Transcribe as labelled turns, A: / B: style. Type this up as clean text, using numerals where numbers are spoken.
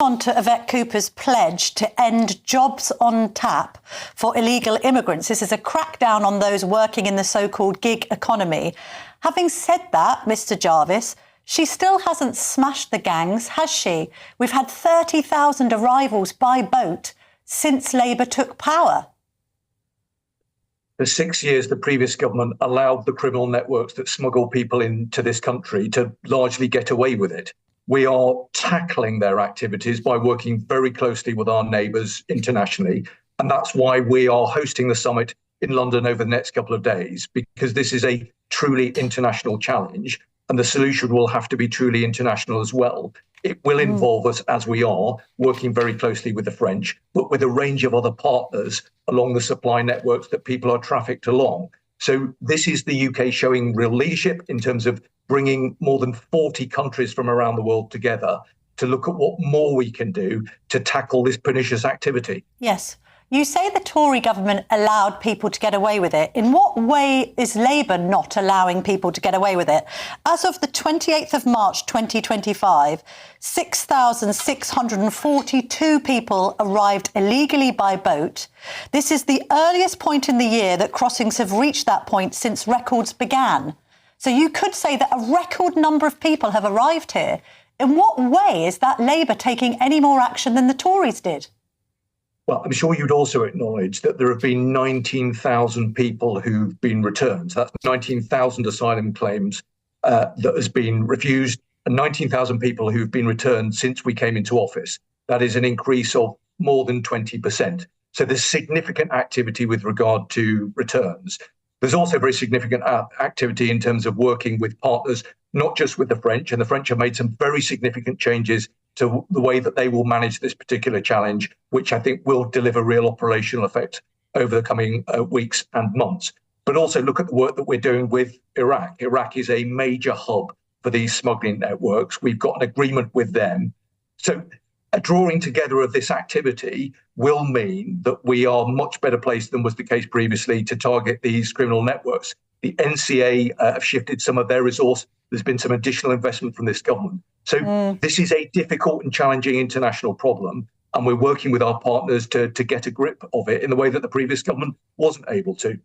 A: On to Yvette Cooper's pledge to end jobs on tap for illegal immigrants. This is a crackdown on those working in the so-called gig economy. Having said that, Mr. Jarvis, she still hasn't smashed the gangs, has she? We've had 30,000 arrivals by boat since Labour took power.
B: For 6 years, the previous government allowed the criminal networks that smuggle people into this country to largely get away with it. We are tackling their activities by working very closely with our neighbours internationally. And that's why we are hosting the summit in London over the next couple of days, because this is a truly international challenge. And the solution will have to be truly international as well. It will involve us, as we are, working very closely with the French, but with a range of other partners along the supply networks that people are trafficked along. So this is the UK showing real leadership in terms of bringing more than 40 countries from around the world together to look at what more we can do to tackle this pernicious activity.
A: Yes. You say the Tory government allowed people to get away with it. In what way is Labour not allowing people to get away with it? As of the 28th of March 2025, 6,642 people arrived illegally by boat. This is the earliest point in the year that crossings have reached that point since records began. So you could say that a record number of people have arrived here. In what way is that Labour taking any more action than the Tories did?
B: Well, I'm sure you'd also acknowledge that there have been 19,000 people who've been returned. So that's 19,000 asylum claims that has been refused, and 19,000 people who've been returned since we came into office. That is an increase of more than 20%. So there's significant activity with regard to returns. There's also very significant activity in terms of working with partners, not just with the French, and the French have made some very significant changes to the way that they will manage this particular challenge, which I think will deliver real operational effect over the coming weeks and months. But also look at the work that we're doing with Iraq. Iraq is a major hub for these smuggling networks. We've got an agreement with them. So a drawing together of this activity will mean that we are much better placed than was the case previously to target these criminal networks. The NCA have shifted some of their resource. There's been some additional investment from this government. So this is a difficult and challenging international problem, and we're working with our partners to get a grip of it in the way that the previous government wasn't able to.